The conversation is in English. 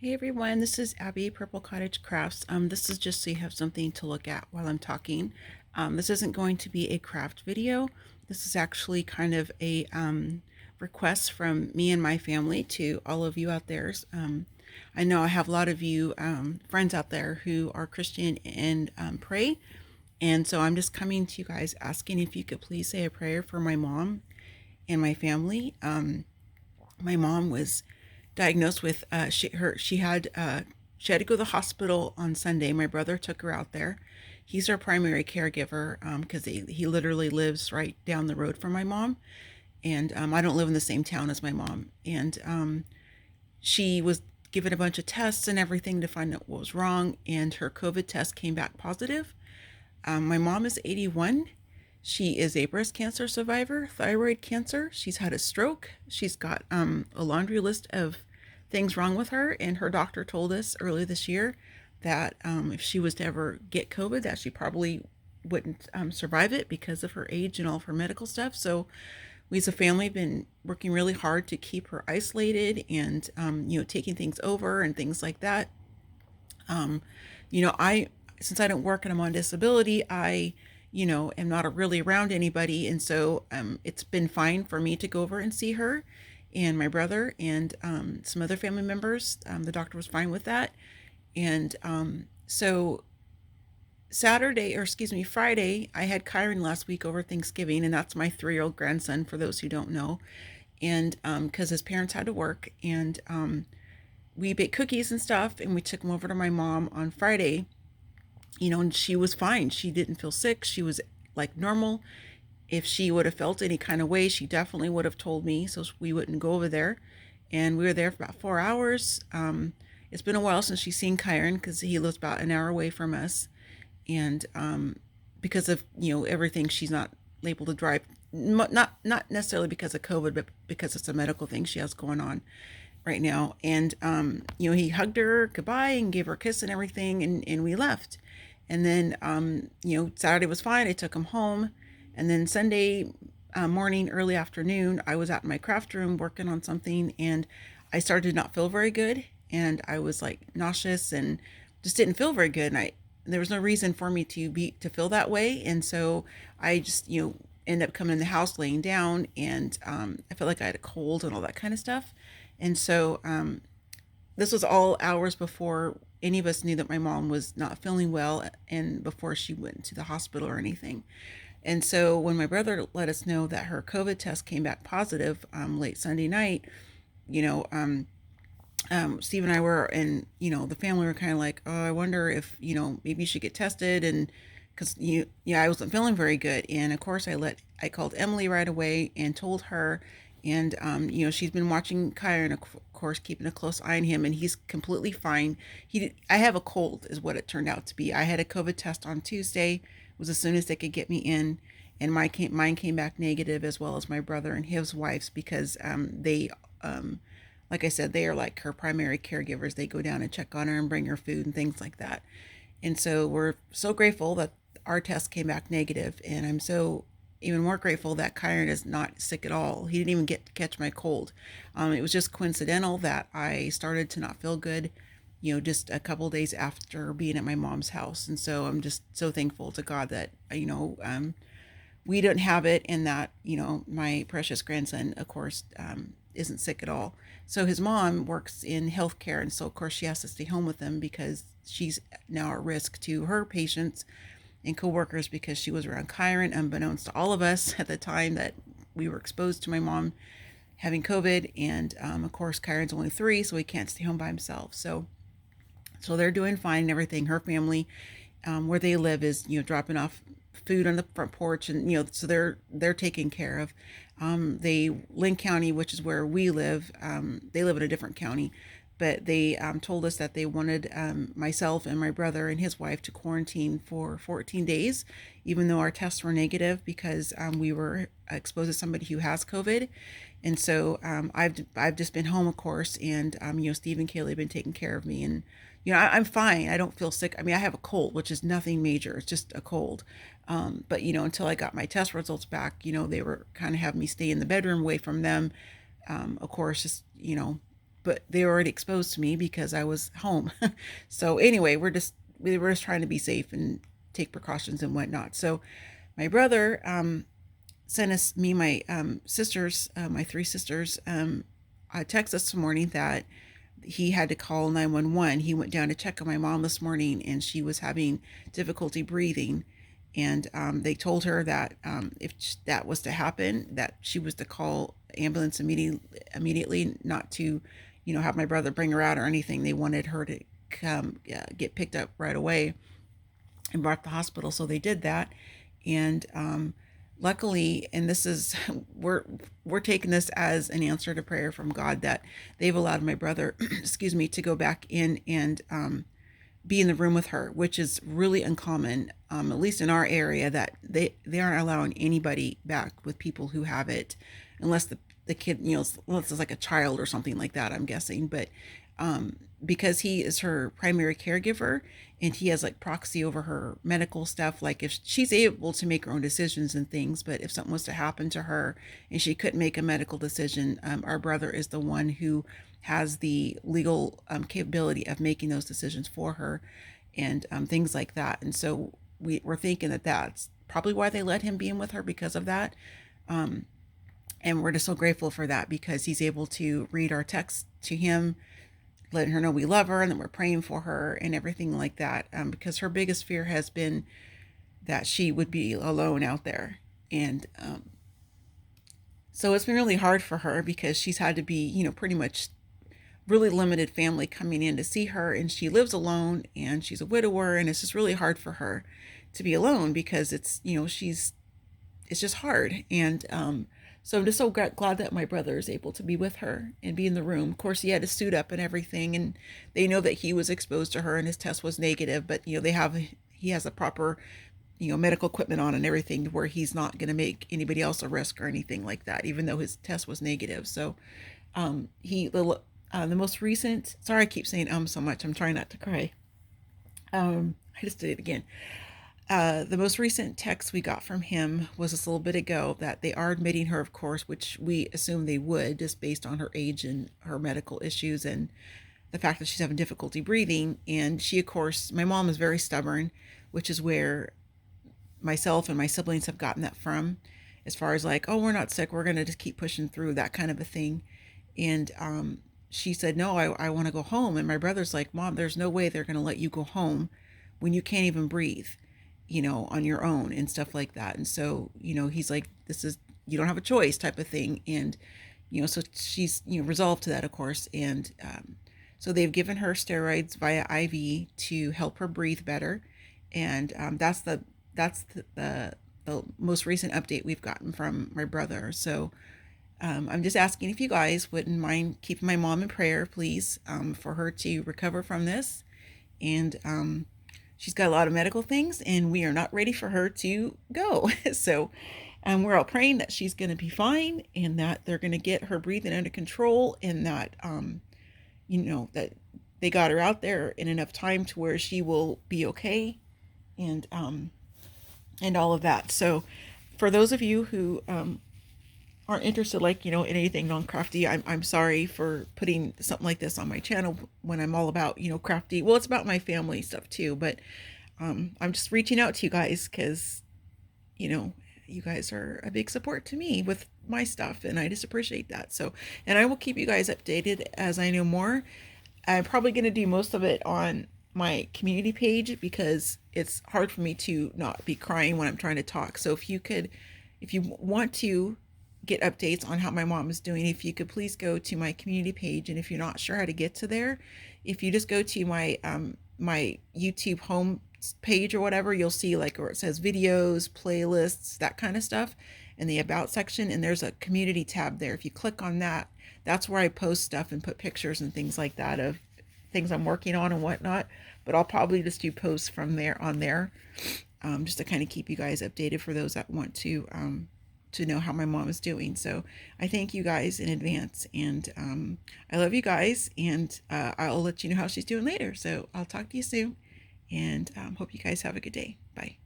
Hey everyone, this is Abby, Purple Cottage Crafts. This is just so you have something to look at while I'm talking. This isn't going to be a craft video. This is actually kind of a request from me and my family to all of you out there. I know I have a lot of you friends out there who are Christian and pray. And so I'm just coming to you guys asking if you could please say a prayer for my mom and my family. My mom was diagnosed with she had to go to the hospital on Sunday. My brother took her out there. He's her primary caregiver because he literally lives right down the road from my mom, and I don't live in the same town as my mom. And she was given a bunch of tests and everything to find out what was wrong, and her COVID test came back positive. My mom is 81. She is a breast cancer survivor, thyroid cancer. She's had a stroke. She's got a laundry list of things wrong with her, and her doctor told us early this year that if she was to ever get COVID, that she probably wouldn't survive it because of her age and all of her medical stuff. So we as a family have been working really hard to keep her isolated and taking things over and things like that. Um, I since I don't work and I'm on disability, I am not really around anybody, and so it's been fine for me to go over and see her and my brother and some other family members. The doctor was fine with that, and so Saturday, or excuse me, Friday, I had Kyron last week over Thanksgiving, and that's my 3-year-old grandson, for those who don't know. And because his parents had to work, and we baked cookies and stuff, and we took him over to my mom on Friday. And she was fine. She didn't feel sick. She was like normal. If she would have felt any kind of way, she definitely would have told me, so we wouldn't go over there. And we were there for about 4 hours. It's been a while since she's seen Kyron because he lives about an hour away from us, and because of everything, she's not able to drive. Not necessarily because of COVID, but because it's a medical thing she has going on right now. And he hugged her goodbye and gave her a kiss and everything, and we left. And then Saturday was fine. I took him home, and then Sunday morning, early afternoon, I was out in my craft room working on something, and I started to not feel very good, and I was like nauseous and just didn't feel very good. And I there was no reason for me to feel that way, and so I just ended up coming in the house laying down, and I felt like I had a cold and all that kind of stuff. And so this was all hours before any of us knew that my mom was not feeling well, and before she went to the hospital or anything. And so when my brother let us know that her COVID test came back positive late Sunday night, you know, Steve and I were, and the family were kind of like, oh, I wonder if maybe you should get tested, and because I wasn't feeling very good, and of course I called Emily right away and told her, and she's been watching Kyron, of course, keeping a close eye on him, and he's completely fine. I have a cold, is what it turned out to be. I had a COVID test on Tuesday. It was as soon as they could get me in, and mine came back negative, as well as my brother and his wife's, because they like I said, they are like her primary caregivers. They go down and check on her and bring her food and things like that. And so we're so grateful that our test came back negative, and I'm so even more grateful that Kyron is not sick at all. He didn't even get to catch my cold. It was just coincidental that I started to not feel good, just a couple days after being at my mom's house. And so I'm just so thankful to God that we don't have it, and that my precious grandson, of course, isn't sick at all. So his mom works in healthcare, and so of course she has to stay home with him because she's now at risk to her patients and coworkers, because she was around Kyron, unbeknownst to all of us at the time that we were exposed to my mom having COVID. And of course, Kyron's only 3, so he can't stay home by himself. So they're doing fine and everything. Her family, where they live, is dropping off food on the front porch, and so they're taken care of. They Lynn County, which is where we live, they live in a different county, but they told us that they wanted myself and my brother and his wife to quarantine for 14 days, even though our tests were negative, because we were exposed to somebody who has COVID. And so I've just been home, of course, and Steve and Kaylee have been taking care of me, and I'm fine. I don't feel sick. I mean, I have a cold, which is nothing major. It's just a cold. But until I got my test results back, they were kind of having me stay in the bedroom away from them. Of course, just but they were already exposed to me because I was home. So anyway, we were just trying to be safe and take precautions and whatnot. So my brother sent us, me, my sisters, my three sisters, a text this morning that he had to call 911. He went down to check on my mom this morning, and she was having difficulty breathing. And they told her that if that was to happen, that she was to call ambulance immediately, not to, have my brother bring her out or anything. They wanted her to come get picked up right away and brought to the hospital. So they did that. And luckily, and this is we're taking this as an answer to prayer from God, that they've allowed my brother, excuse me, to go back in and be in the room with her, which is really uncommon, at least in our area, that they aren't allowing anybody back with people who have it, unless the kid, unless it's like a child or something like that, I'm guessing. But because he is her primary caregiver, and he has like proxy over her medical stuff, like if she's able to make her own decisions and things, but if something was to happen to her and she couldn't make a medical decision, our brother is the one who has the legal capability of making those decisions for her, and things like that. And so we're thinking that that's probably why they let him be in with her, because of that. And we're just so grateful for that, because he's able to read our text to him, letting her know we love her and that we're praying for her and everything like that. Because her biggest fear has been that she would be alone out there. And so it's been really hard for her, because she's had to be, pretty much really limited family coming in to see her, and she lives alone, and she's a widower, and it's just really hard for her to be alone, because it's just hard. And so I'm just so glad that my brother is able to be with her and be in the room. Of course, he had to suit up and everything, and they know that he was exposed to her and his test was negative, but he has a proper medical equipment on and everything, where he's not going to make anybody else a risk or anything like that, even though his test was negative. So the most recent, sorry I keep saying so much, I'm trying not to cry. I just did it again. The most recent text we got from him was just a little bit ago, that they are admitting her, of course, which we assume they would, just based on her age and her medical issues and the fact that she's having difficulty breathing. And she, of course, my mom is very stubborn, which is where myself and my siblings have gotten that from, as far as like, oh, we're not sick, we're going to just keep pushing through, that kind of a thing. And she said, no, I want to go home. And my brother's like, Mom, there's no way they're going to let you go home when you can't even breathe, on your own and stuff like that. And so, he's like, you don't have a choice type of thing. And, so she's, resolved to that, of course. And so they've given her steroids via IV to help her breathe better. And that's the most recent update we've gotten from my brother. So I'm just asking if you guys wouldn't mind keeping my mom in prayer, please, for her to recover from this. And she's got a lot of medical things, and we are not ready for her to go. So we're all praying that she's going to be fine, and that they're going to get her breathing under control, and that, that they got her out there in enough time to where she will be okay, and all of that. So for those of you who aren't interested, like, in anything non-crafty, I'm sorry for putting something like this on my channel when I'm all about, crafty. Well, it's about my family stuff too, but I'm just reaching out to you guys, because, you guys are a big support to me with my stuff, and I just appreciate that. So, and I will keep you guys updated as I know more. I'm probably going to do most of it on my community page, because it's hard for me to not be crying when I'm trying to talk. So if you want to get updates on how my mom is doing, if you could please go to my community page. And if you're not sure how to get to there, if you just go to my my YouTube home page or whatever, you'll see like where it says videos, playlists, that kind of stuff, in the about section, and there's a community tab there. If you click on that, that's where I post stuff and put pictures and things like that of things I'm working on and whatnot. But I'll probably just do posts from there on there, just to kind of keep you guys updated, for those that want to know how my mom is doing. So I thank you guys in advance, and I love you guys, and I'll let you know how she's doing later. So I'll talk to you soon, and hope you guys have a good day. Bye.